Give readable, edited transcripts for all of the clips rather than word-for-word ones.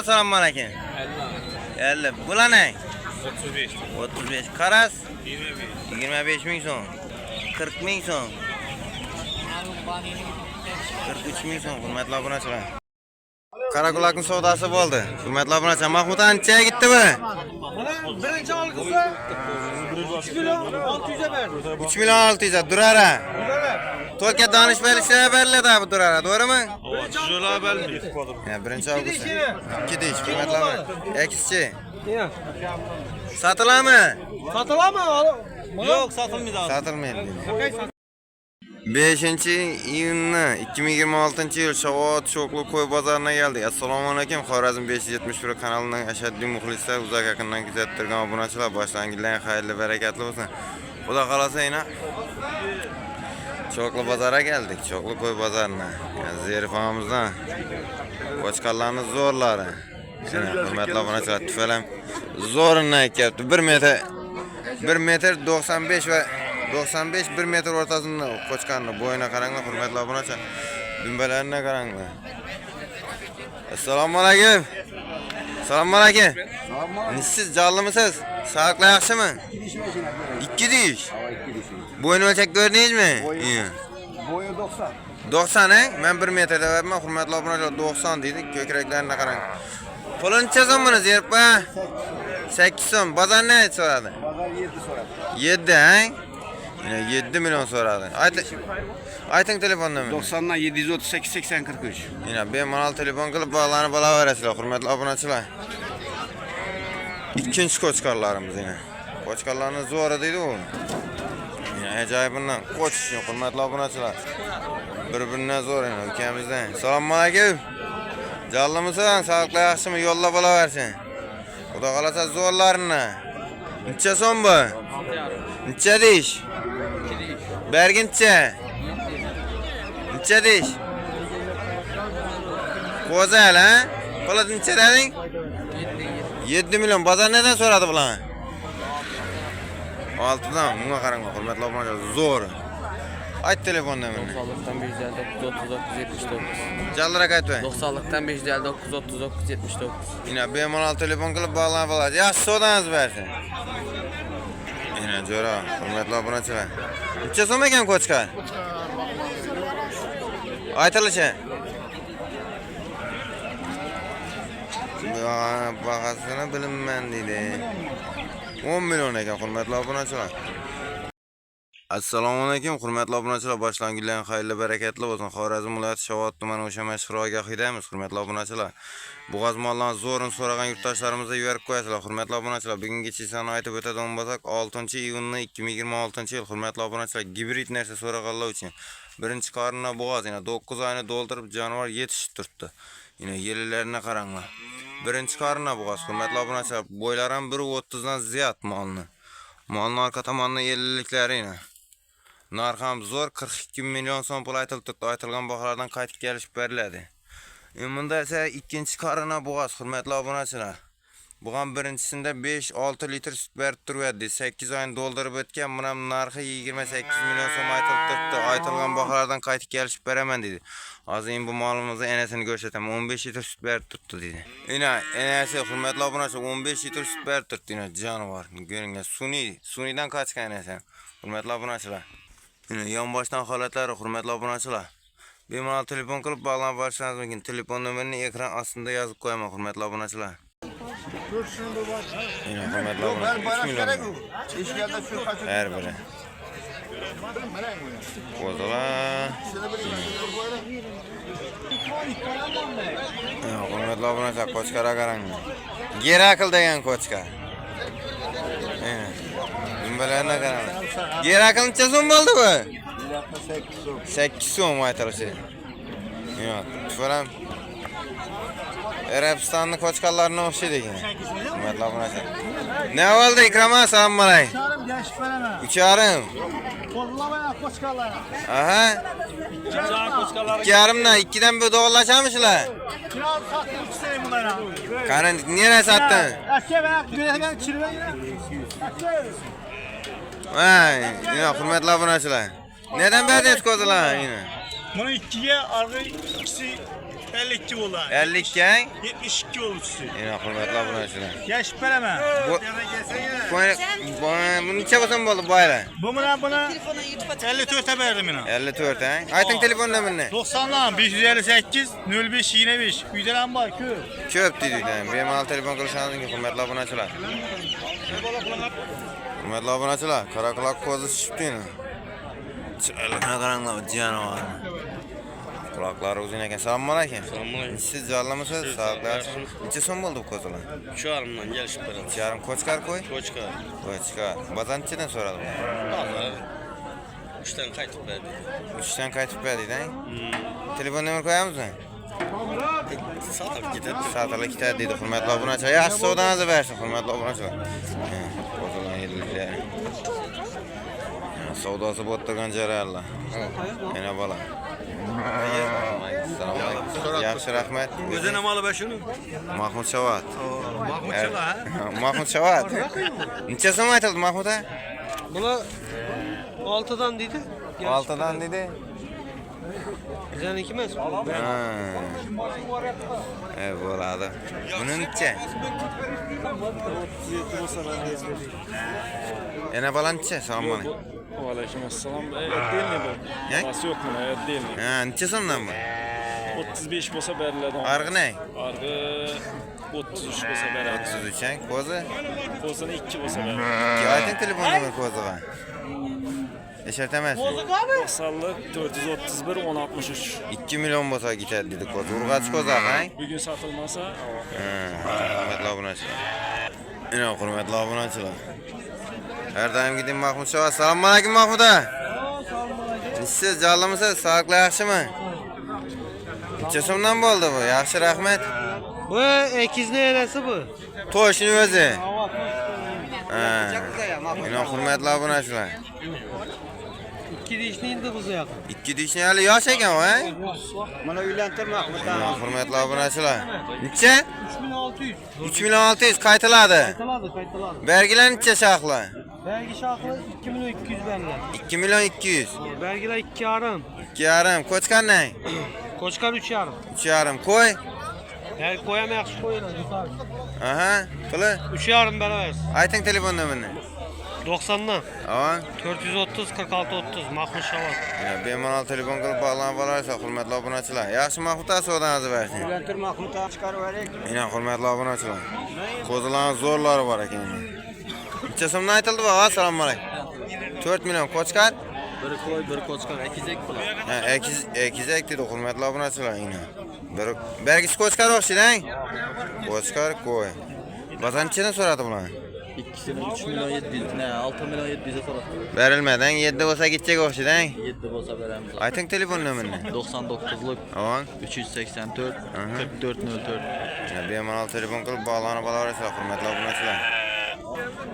bu selamun aleyküm? 50. Bula ne? 35. 35. Karas? 25. 25 ming so'm. 40 ming so'm. 43 ming so'm. Hurmatli obunachilar. Karakulakning savdosi bo'ldi. Hurmatli obunachilar, Mahmud anchaga gitdimi? Mana birinchi olg'isi 3 million 600 ga berdi. 3 million 600 durara. To'lka danishmay ishlar beriladi bu durara, to'g'rimi? Jo'la belmaydi. Ya, birinchi olg'isi. 2 deyish, hurmatli obunachilar. Eksichi. Satılamı? Satılamı? Yo'q, sotilmaydi. Satılmaydi. 5 iyunni 2026-yil Shovot Sho'qli qo'y bozoriga keldik. Assalomu alaykum. Xorazm 571 kanalining ashaddiy muxlislar, uzoq yaqindan kuzatib obunachilar, boshlangilar xayrli, barakatli bo'lsin. Xudo xolasa yana Sho'qli bozoriga keldik. Sho'qli qo'y bozorina. Zerifamizdan qo'chqarlarning zo'rlari. Hurmatli obunachilar, tufalam zo'rini aytyapti. 1 metr 95 va 95 1 metr o'rtasida qo'chqarni bo'yina qaranglar, hurmatli obunachilar. Dumbalarına qaranglar. Assalomu alaykum. Assalomu alaykum. Siz jonlimisiz? Sağlıklı yaxshimi? 2 dish. Bo'yini o'lchab ko'rdingizmi? Boyu 90. 90 he? Ben 1 metrede vermem, hurmatli obunachilar, 90 deydi. Ko'kraklarına qarang. Puluncha so'mini zerpa? 8 so'm. Bozor ne so'radi? Pazar 7 so'radi. 7 he? Yine 7 milyon so'radi. Ayting telefon numarini. 90'dan 738 80 43. Yine bemalol telefon qilib bog'lanib olaverasizlar, hurmatli obunachilar. Ikkinchi qo'chqarlarimiz yine. Qo'chqarlarning zo'ri deydi u. Yine ajoyibidan qo'chish, hurmatli obunachilar. Bir-biridan zo'r yine ukamizdan. Assalomu alaykum. Jonlimisan, sog'liqli yaxshimi? Yo'llab olaversin. Xudo xolasa zo'rlarini. Necha so'm bu? Necha deyish? Bergincha. Necha deyish? Qo'zal ha? Puli necha deding? 7 milyon. Bozor neden so'radi bular? 6dan. Bunga qarang, hurmatli obunachilar, zo'r. Ayt telefon numarini. 90'lıktan 559 39 79. Jaldirak aytma. 90'lıktan 559 39 79. Yine bemalol telefon qilib bog'lanib oladi. Yaxshi so'dangiz bersin. Yine jo'ra, hurmatli obunachilar. Necha so'm ekan qo'chqar? Aytilishi. Bahasini bilinman deydi. 10 milyon ekan, hurmatli obunachilar. Assalomu alaykum, hurmatli obunachilar, boshlangilarning xayrli, barakatli bo'lsin. Xorazm viloyati Shovot tumani o'sha mashhur ogohidamiz, hurmatli obunachilar. Bo'g'oz mollarni zo'rini so'ragan yurtdoshlarimizga yuborib qo'yasizlar, hurmatli obunachilar. Bugungi chizani aytib o'tadigan bo'lsak, 6-iyunni 2026-yil, hurmatli obunachilar, gibrid narsa so'raganlar uchun birinchi qorinni bo'g'oz, yana 9 oyni to'ldirib jonivor yetishib turibdi. Yine yelilerine qaranglar. Birinchi qorinni bo'g'oz, hurmatli obunachilar, bo'ylari ham 1.30 dan ziyod molni. Molning orqa tomonida yeliliklari yana. Narxi ham zo'r, 42 milyon so'm pul aytildi. Aytilgan baholardan qaytib kelishib beriladi. Bunda esa ikkinchi qorinni bo'g'oz, hurmatli obunachilar. Bu ham birinchisida 5-6 litr sut berib turibdi. 8 oyni to'ldirib o'tgan, buni narxi 28 milyon so'm aytildi. Aytilgan baholardan qaytib kelishib beraman dedi. Hozir bu molimizni enasini ko'rsataman. 15 litr sut berib turibdi dedi. Ina enasi, hurmatli obunachilar, 15 litr sut berib turibdi. Ina jonivor. Ko'ringlar, suniydan qochgan enasi. Hurmatli obunachilar. Yonboshdan holatlari, hurmatli obunachilar. Bemalol telefon qilib bog'lanib olishingiz mumkin. Telefon nomerini ekran ostida yozib qo'yaman, hurmatli obunachilar. Yine hurmatli obunachilar, 3 milyon. Her biri. Qo'zg'alar. Hurmatli obunachilar, qo'chqarga qaranglar. Gerakl degan qo'chqar. Dumbalarına qaranglar. Gerakl necha so'm bo'ldi bu? 8 so'm aytilishi. Yo'q, tufalam Arabistonning qo'chqarlariga o'xshaydi ekan. Hurmatli obunachilar. Ne oldu İkram? Assalomu alaykum. 3,5. Qo'llamaya qo'chqarlar. Aha. 2,5dan 2dan bir doğrulaşamışlar. Kral sattım isteyim bunlara. Karan nereye sattın? Aka ben güneşten çirven ya. Vay, yine hurmatli obunachilar. Neden verdiniz qo'zlar yine? Bunu 2'ye ardı ikisi 52 bola. 52 ang? 72 olursun. Yine hürmetli obunachilar. Yaş vereme. Bu necha bo'lsa bo'ldi bayra? Buna 54'e verdim yine. 54 ang. Ayting telefon nomerini. 90'dan 558 05 25. Uydaran var kö. Ko'p deydi-da. Bemalol telefon qilishingiz hurmatli obunachilar. Hurmatli obunachilar, qaraquloq ko'zi shishibdi-ni. Chiroyligina qaranglar, janovar. Quloqlari uzun ekan. Assalomu alaykum. Assalomu alaykum. Siz jonlimisiz? Sog'liq. Necha so'm bo'ldi bu ko'zalar? Şu arımdan gelişip beraber. 3,5 ko'chkar qo'y. Koçka. Ko'chkar. Bazanchidan so'radi. Valla. Üçten kaytıp verdi. 3 dan qaytib berdi-da. Telefon nomer qo'yamizmi? Satak gidelim. Saatlik ketadi deydi hurmatli obunachilar. Yaxshi savdoningizni bersin hurmatli obunachilar. Qo'zilar yediklar. Savdosi bo'lib turgan jarayonlar. Yana bola. Assalomu alaykum. Yaxshi rahmat. Özüne malı be şunu. Mahmud Savat. Mahmut Çala ha. Mahmud Savat. Necha so'm aytildi Mahmud aka? Buna 6'dan dedi. 6 dan dedi. Bizden 2 emas. Bo'ladi. Buni necha? Yana bola necha? Assalomu alaykum. Aleykümselam. Değil mi bu? Ne? Nasıl yok mu? Değil mi? Ha, necha so'mdan bu? 35 olsa verirler. Argı ne? Argı 33 olsa verirler. 33 ang. Ko'zi? Kozana 2 olsa verirler. Ayting telefon nomer ko'ziga. Eshertamas. Sallık 431 1063. 2 milyon bo'lsa ketadi dedi ko'zi. Urg'ach ko'zi aqang. Bugün satılmasa Hurmatli obunachilar. Ina hurmatli obunachilar. Her daim gidin Mahmud Savat. Assalomu alaykum Mahmud aka. Siz jonlimisiz? Sog'liq yaxshimi? Necha so'mdan bo'ldi bu? Yaxshi rahmat. Bu ekizni neresi bu? To'shni o'zi. Ina hurmatli obunachilar. 2 dişli indi buzu yakın. 2 dishni hali yosh ekan va? Bana uylantirma. Ina hurmatli obunachilar. Necha? 3600. 3600 qaytiladi. Kayıtladı. Belgilar necha shahla? Belgi şarkı 2200 verdiler. 2 milyon 200. Belgiler 2,5. 2,5. Ko'chkar ne? Koçkar 3,5. 3,5. Qo'y. Belgi koyama yakşı koyuyorlar. Aha. Puli. 3,5 beraber. Ayting telefon nomerini. 90'dan. Ava. 430 46 30 Mahmut Şavat. Bemalol telefon qilib bog'lanib olarsa, hurmatli obunachilar. Yaxshi Mahmud aka savdoningizni bersin. Uylantir Mahmut'a çıkarıp verin. Ina hurmatli obunachilar. Qo'zilarning zo'rlari bor ekan. Necha so'mdan aytildi bu? Assalomu alaykum. 4 milyon ko'chkar. Bir koy, bir koçka, ekizek bular. Ha, ekizak dedi hurmatli obunachilar. Ina. Belgisi ko'chkar o'xshaydi. Ko'chkar qo'y. Bazanchidan so'radi bular. İkisini 3 milyon 700, ne 6 milyon 700'e sorar. Berilmadan 7 bo'lsa ketchak o'xshaydi. 7 olsa veremiz. Ayting telefon nomerini. 99'luk Ava. 384 4404. Bemalol telefon qilib bog'lanib olaverasizlar hurmatli obunachilar.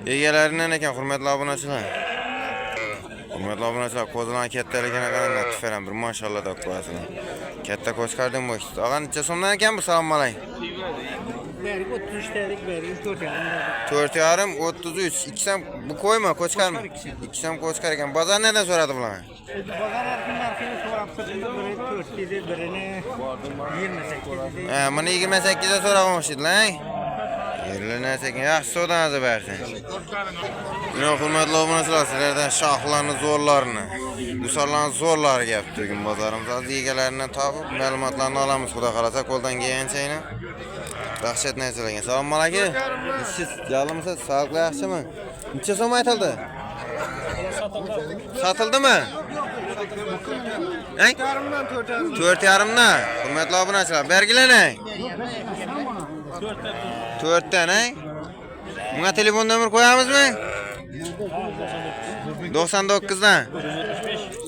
Egalaridan ekan hurmatli obunachilar. Hurmatli obunachilar, ko'zlarning kattaligini qaranglar, tifaran bir mashallah deb qo'yasizlar. Katta ko'chkardan bu ishni. Og'a necha so'mdan ekan bu? Assalomu alaykum. Vergi 33 TL'lik vergi 4,5. 4,5 33. İkisam bu koyma ko'chkarmi? İkisam ko'chkar ekan. Bozor nereden so'radi bular? Bazar erkinler so'rab satında biri 4 dedi, birini 28 dedi. Ha, mana 28 ga so'ragan o'xshaydi-la. Yerlarni sekin yaxshi savdoningizni bersin. Ina hurmatli obunachilar, sizlardan shohlarni zo'rlarini, gusarlarni zo'rlari gap turgan bozorimiz az egalaridan topib ma'lumotlarni olamiz. Xudo xolasa qo'ldan kelgancha. Dahshat narsalarga. Assalomu alaykum. Siz jonlimisiz? Sog'liq yaxshimi? Necha so'm aytildi? Satildimi? 4,5 dan. Hurmatli obunachilar, belgilaning. 4 dan, Bunga telefon nomer qo'yamizmi? 99 dan.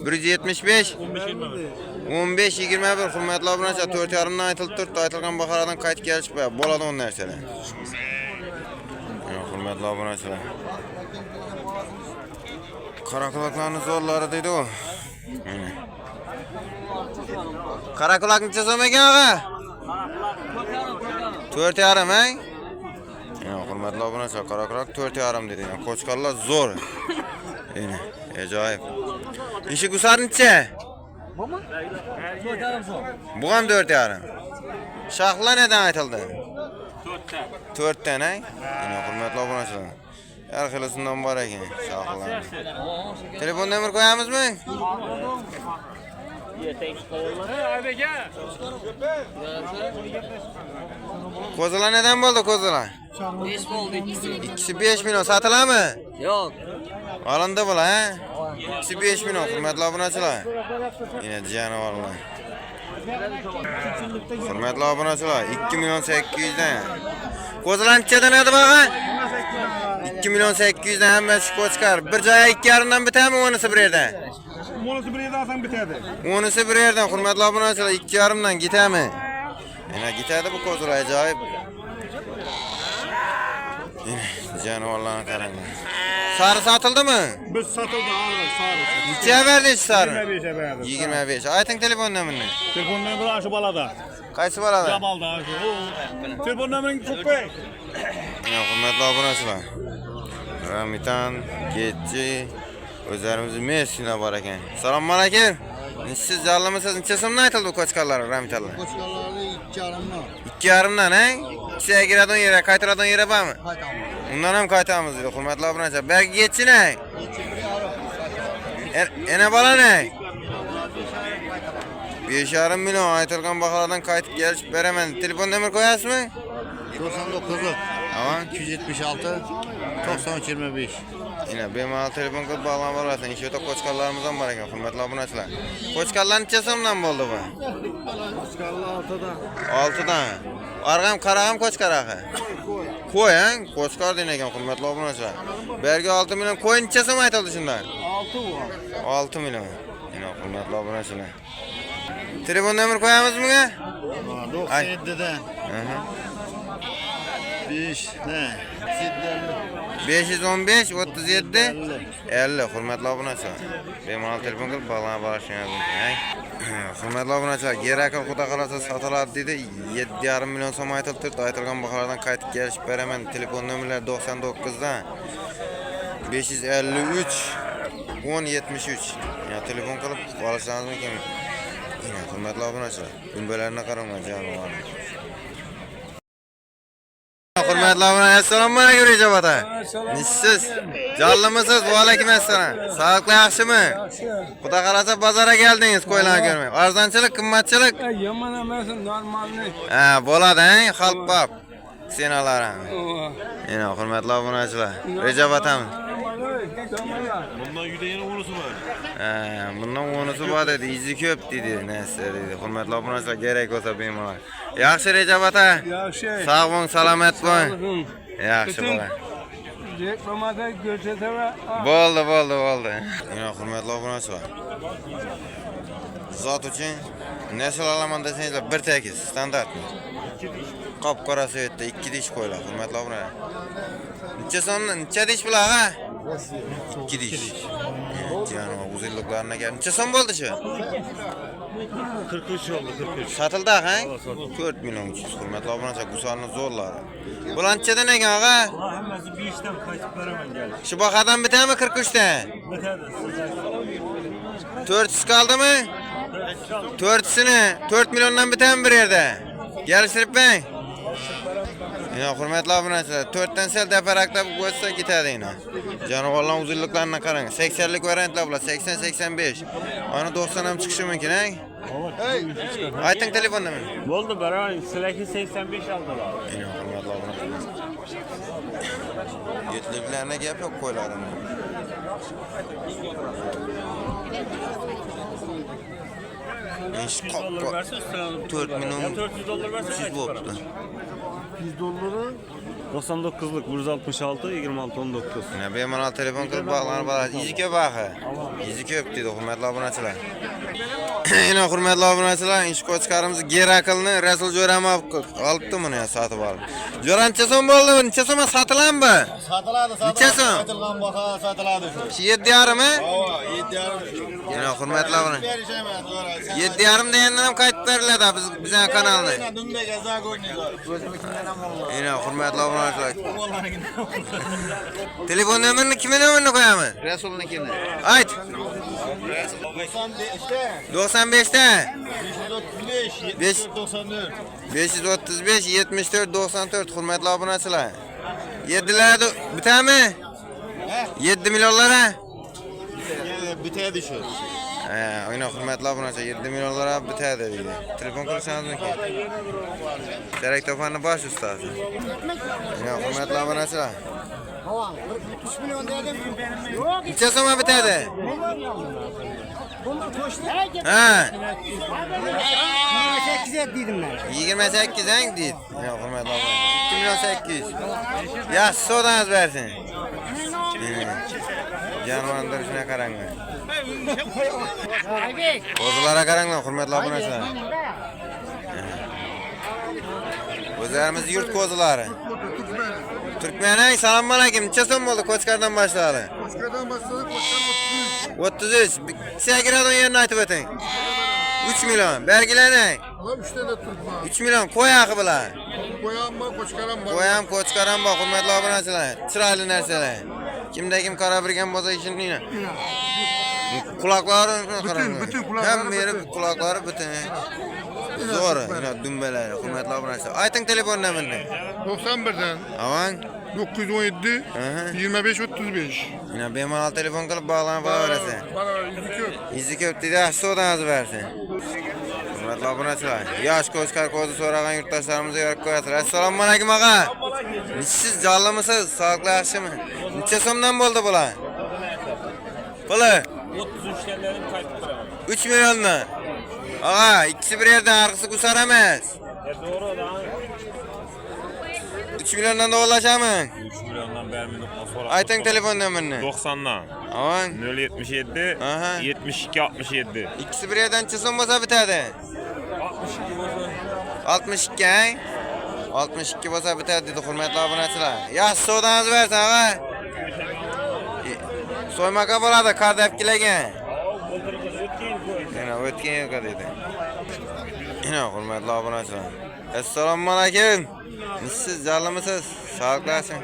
175 15 21 hurmatli obunachilar, 4,5 dan aytilib turibdi. Aytilgan baholardan qaytib kelishib bo'ladi u narsalar. Hurmatli obunachilar. Qaraquloqlarning zo'rlari deydi u. Qaraquloq necha so'm ekan og'a? 4,5 hurmatli obunachilar, qaraquloq 4,5 dedi. Qo'chqorlar zo'r. Ajoyib. Ishi gusar necha? Bu ham 4,5. Şahlar neden aytıldı? 4 tane. Yine hürmetli obunachilar. Her xilisinden var ekan şahlar. Telefon nomer koyamiz mı? Kozalar neden buldu kozalar? 5 oldu ikisi. İkisi 5 milyon satılar mı? Yok. Alındı bu la he? İkisi 5 milyon hürmetli obunachilar. Yine canavarlar. Hürmetli obunachilar 2 milyon 800'den. Kozalar nechadan edi bağa? 2 milyon 800'den hammasi ko'chkar. Bir joyga 2,5 dan bitami onisi bir yerdan? Monosu bir yerden alsan biterdi. Onisi bir yerdan hurmatli obunachilar 2,5 dan ketami. Yana ketadi bu ko'zlar ajoyib. Jonivorlarni qaranglar. Sari sotildimi? Biz satıldı abi sarı. Necha berdingiz sari? 25'e verdim. 25. Ayting telefon nomerini. Telefon numarası şu balada. Qaysi balada? Jabalda şu. Telefon numarını çok koy. Ya hurmatli obunachilar. Ramitan, Getchi, o'zlarimizni Messina bor ekan. Assalomu alaykum. Siz jarlamasiz necha so'mdan aytildi bu ko'chqarlar, Ramitanlar? Koçkaları 2,5'dan. 2,5 dan, he? Ikisiga kiradigan yeri, qaytaradigan yeri bormi? Undan ham qaytamiz dedi, hurmatli obunachilar. Bergi Getchi ne? Ene bola ne? 5,5 milyon aytilgan baholardan qaytib kelib beraman. Telefon nomer qo'yasizmi? 99'luk. Tamam. 276 93 25. Yine bemalol telefon qilib bog'lanib olasan. Ishyo'ta qo'chqarlarimiz ham bor ekan, hurmatli obunachilar. Qo'chqarlar necha so'mdan bo'ldi bu? Koçkalar 6'dan. 6 dan. Arg'am qarag'am qo'chqar axa. Qo'y, ha? Qo'chqar degan ekan, hurmatli obunachilar. Berga 6 milyon qo'y necha so'm aytildi shundan? 6 milyon. Yine hurmatli obunachilar. Telefon nomer qo'yamizmi? 97'den. Aha. 5 ne? 515 37 50 hurmatli obunachilar. Bemalol telefon qilib bog'lanib olishingiz mumkin. Hurmatli obunachilar, Gerakil xudo xolasa sotiladi dedi. 7,5 milyon so'm aytilib turibdi. Aytilgan baholardan qaytib kelishib beraman. Telefon nomerlari 99 dan 553 1073. Ya telefon qilib olishingiz mumkin. Yine hurmatli obunachilar, gumbalarni qaranglar jonivorlar. Hurmatli obunachilar, assalomu alaykum Rejab aka. Nisiz? Jarlimisiz? Va alaykum assalom. Sog'liqli yaxshimi? Xudo xolasa bozorga keldingiz, qo'ylarni ko'rmay. Arzonchilik, qimmatchilik? Yomon emas, normalniy. Ha, bo'ladi, xalq pop. Senalarim. Yine hurmatli obunachilar, Rejab akam. Bundan yüdeğine unusu var. Bundan o'nisi bor dedi, izi ko'p dedi, nasa dedi. Hurmatli obunachilar, kerak bo'lsa bemalol. Yaxshi Rejab aka. Yaxshi. Sog' bo'ling, salomat bo'ling. Yaxshi bo'ling. Reklamada ko'rsataman. Bo'ldi. Yine hurmatli obunachilar. Zot uchun nasl olaman desangizlar, bir tekis, standartmi? Qop-qora svetda 2 dish qo'ylar, hurmatli obunachilar. Necha so'mdan, necha dish bular, ha? 2 dish. Janob, uzunliklarına gel. Necha so'm bo'ldi shu? 43 oldu 43. Satıldı ha? 4 milyon 300 hurmatli obunachilar, gusalni zo'rlari. Bular nechadan ekan, og'a? Hammasi 5'ten kaçıp veraman geldi. Shu bahadan bitami 43 dan? Bitadi. 400 qaldimi? 4'sini 4 milyondan bitami bir yerda? Kelishtirib bering. Ya hurmatli obunachilar, 4 dan sal daparakda qo'ysa ketadi yana. Jonivorlar uzunliklarini qarang. 80lik variantlar bular, 80-85. Ana 90 ham chiqishi mumkin, ha? Ayting telefon nomerini. Oldu beraman. Silaki 85 aldılar. Ya hurmatli obunachilar. Yetliklarına gap yo'q qo'ylarim. $100 verse üstüne. 4 milyon 400 dolar verse 300 bo'libdi. 100 doları 99'luk 166 26 19. Yine bemalol telefon qilib bog'lanib olasiz. Izi ko'p axi. Izi ko'p dedi hurmatli obunachilar. Yine hurmatli obunachilar, ish qo'chqarimiz Gerakilni Rasul Jo'ramov olibdi buni ya sotib olib. Jo'ram necha so'm bo'ldi? Necha so'mga sotiladimi? Sotiladi. Necha so'm? Aytilgan baho sotiladi. 7,5 mi? 7,5. Yine hurmatli obunachilar. Berişemez. 7,5 degandan ham qaytib beriladi bizning kanalni. Dünde gaza koyuyor. Yine hurmatli obunachilar. Telefon nomerini kimin nomerini qo'yamiz? Resul'unkini. Ayt. 95'te 535 94. 535 74 94 hurmatli obunachilar. 7'larda bitami? 7 millionlara? Biteye düşüyor. Oyna hurmatli obunachilar 7 millionlara bitadi deydi. Telefon qilisangizmi? Kerak topanni bosh ustasi. Oyna hurmatli obunachilar. 3 milyon dedim. Necha so'mga bitadi? Bunlar koştu. Ha, 28 dedim ben. 28 hang deydi. Oyna hurmatli obunachilar. 2 milyon 800. Yaxshi so'dangiz bersin. Jonivorlar shuna qaranglar. Qo'zilarga qaranglar hurmatli obunachilar. O'zlarimiz yurt qo'zilari. Turkmenin assalomu alaykum. Necha so'm bo'ldi Qo'chqardan boshladi? Qo'chqardan boshladik, Qo'chqar 33. Sekiradon yerini aytib o'ting. 3 million. Belgilaning. 3 tane Türk var. 3 million qo'y haqi bilan. Qo'yam bor, Qo'chqaram bor. Qo'yam, Qo'chqaram bor, hurmatli obunachilar. Chiroyli narsalar. Kimda kim qara birgan bo'lsa ishini. Quloqlari Bütün quloqlari ham berib quloqlari butun. Zo'r, mana dumbalari, hurmatli obunachilar. Ayting telefon nomerini. 91'den Avang. 917 25 35. Mana bemalol telefon qilib bog'lanib qo'yaverasiz. Bana yüzü kök. Izi ko'p dedi, yaxshi so'dangiz bersin. Hurmatli obunachilar, yosh Qo'chqar ko'zi so'ragan yurtdoshlarimizga yorib qo'yasiz. Assalomu alaykum og'a. Siz jonlimisiz? Sog'liq yaxshimi? Necha so'mdan bo'ldi bular? Puli 33 tanlarim qaytib beraman. 3 milliondan. Og'a, ikkisi bir yerdan, arqisi gusar emas. Doğru da 3 milliondan do'lashaman. 3 milyondan bermeni sonra. Ayting telefon nomerini. 90'dan Avang. 077 Aha. 72 67. İkisi bir yerden necha so'm bo'lsa bitadi? 62 bo'lsa 62 hang? 62 bo'lsa bitadi dedi hurmatli obunachilar. Yaxshi so'dangiz bersin og'a. So'ymaka bo'ladi, kardab kelagan. Yana o'tgan yo'q dedi. Yana hurmatli obunachilar. Assalomu alaykum. Siz jonlimisiz? Sog'liqlashing.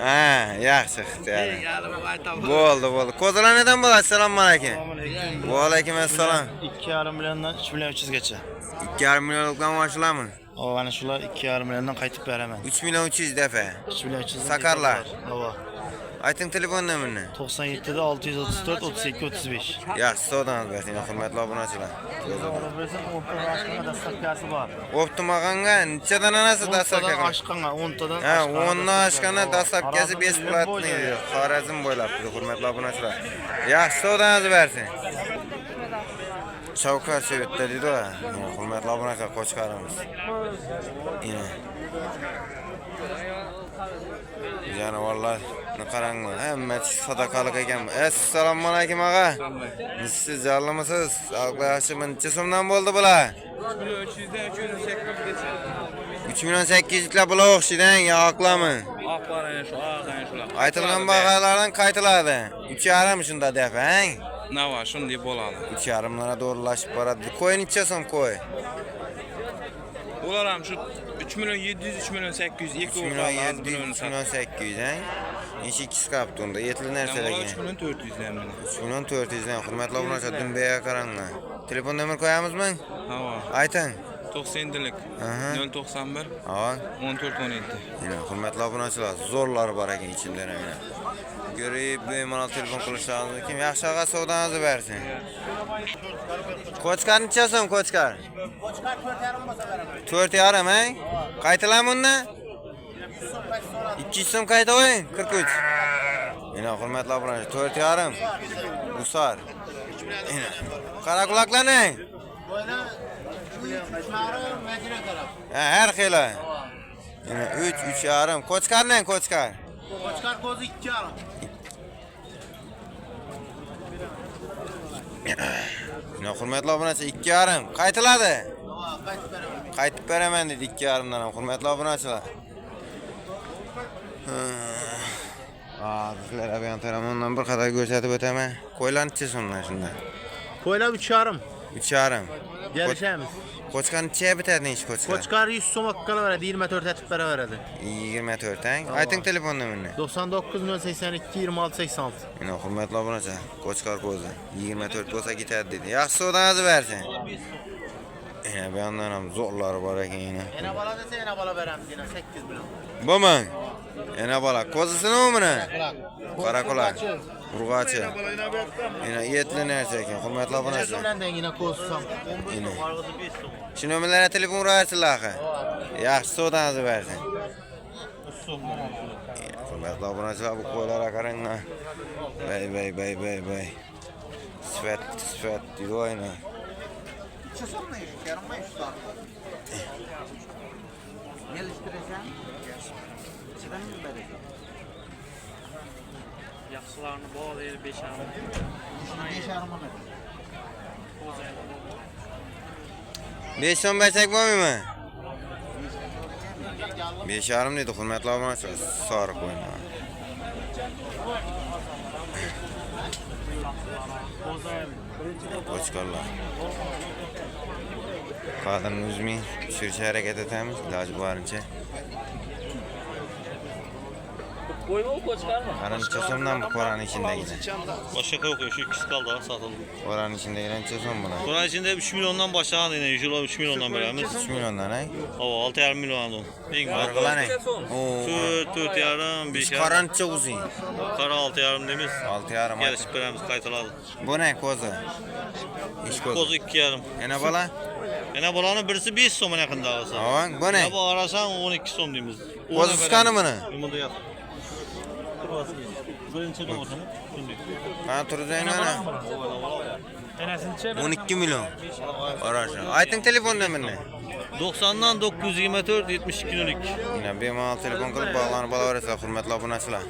Ha, yaxshi ixtiyor. Bo'ldi. Qo'zilar nedan bo'ladi? Assalomu alaykum. Va alaykum assalom. 2,5 milyondan 3 milyon 300 gacha. 2,5 millionlikdan boshlayman. O ana shular 2,5 milyondan qaytib beraman. 3 milyon 300 defa. 3 milyon 300. Sakarlar. Ova. Ayting telefon nomerini. 97'de 634 32 35. Yaxshi so'dangiz bersin, hurmatli obunachilar. Dastakasi bor. Optimaganga nechadan anasi dastlabki? Oshqanga 10 tadan. Ha, 10 dan oshganda dastlabkasi besplatniy. Xorazm bo'ylab turdi, hurmatli obunachilar. Yaxshi so'dangiz bersin. Shavkat Sovetda dedi, hurmatli obunachilar Qo'chqarimiz. Jonivorlar qaranglar, hamma sadaqalik ekan. Assalomu alaykum og'a. Siz jonlimisiz? Sog'liq yaxshimi? Necha so'mdan bo'ldi bular? 3 milyon 800 lar bular o'xshaydan, yo'qlarmi? Aytilgan baholardan qaytiladi. 3,5 shunda defang. Nava shunday bo'ladi. 3,5 lara doğrulashib boradi. Qo'y necha so'm qo'y? Ular ham shu 3 milyon 700 3 milyon 800 3 milyon 700 3 milyon 800 hang. Necha ikisi qapti unda? Yetli narsalarga. 3 milyon 400 lar mana. 3 milyon 400 dan hurmatli obunachilar Dumbaga qaranglar. Telefon nomer qo'yamizmi? Havo. Ayting. 97lik Aha. 091 Ha. 14 17. Yine hurmatli obunachilar, zo'rlar bor ekan ichimda mana. Ko'rib, bemalol telefon qilishlaringiz kim yaxshi og'a savdangizni bersin. Qo'chqar necha so'm Qo'chqar? Qo'chqar 4,5 bo'lsa beraman. 4,5 hang? Qaytilaman unda? 200 so'm qayta qo'ying, 43. Yine hurmatli obunachilar, 4,5. Usar. Yine. Qara quloqlaring. Qo'ylar 3,5 Madina taraf. Ha, har xil. Yine 3, 3,5. Qo'chqarning Qo'chqar. Qo'chqar ko'zi 2,5. Yine hurmatli obunachilar 2,5. Qaytiladi. Qaytib beraman. Qaytib beraman dedi 2,5 dan ham hurmatli obunachilar. Sizlarga bu yon tomondan bir qadar ko'rsatib o'taman. Qo'ylar necha so'mdan shunda? Qo'ylar 3,5. 3,5. Gelişemiz. Qo'chqar nechaga bitadi ish qo'chqar? Qo'chqar 100 so'm haqqala beradi, 24 etib beraveradi. 24 tang. Ayting telefon nomerini. 99 082 26 86. Mana hurmatli obunachi, Qo'chqar ko'zi 24 bo'lsa ketadi dedi. Yaxshi savdolarni bersin. Bu yandan ham zo'rlari bor ekan yana. Yana bola desa yana bola beramiz, yana 8 bilan. Bo'lmang. Yana bola kozisini o'mini? Qaraquloq. Urg'achi. Yana etli narsa ekan, hurmatli obunachi. Bilandan yana ko'rsam. Yine. Şu nomerlere telefon uğraşsınlar. Yaxşı savdolarni bersin. Hurmatli obunachilar, bu qo'ylarga qaranglar. Bay. Sifat deydi oyna. Yaxshilarni bo'g'laydi 5 ham. 5 so'm bersak bo'lmaymi? 5,5 dedi hurmatli obunachilar. Sariq qo'ylar. Qo'chqarlar. Qadrini uzmay tushirishga harakat etamiz, iloji boricha. Qara necha so'mdan bu qo'raning ichindagina? Başka yok, şu ikisi kaldı ha satıldı. Qo'raning ichindagina necha so'm bular? Buranın içinde 3 milyondan başlayan yine 100 euro 3 milyondan veremiz. 3 milyondan ay. O 6,5 milyon on. En Farqlanay. Oo. 4 yarım 5 Qara yarım. necha uzun? Kara 6,5 demiz. 6,5. Gelişip veremiz kayıtladı. Bu ne kozu? İş kozu. Kozu 2 yarım. Yana bala? Yine buranın birisi 5 somun yakında olsa. Avan, bu ne? Ya bu arasan 12 son demiz. Kozu sıkanı mı ne? Limonu yaz. Zoyun çekim ortamı. Ha turuzayın ana. 12 milyon. Araşa. Aytın telefon numarini. 90'dan 924 72 02. Yine bemalol telefon qilib bog'lanib olaverasizlar, hurmatli obunachilar.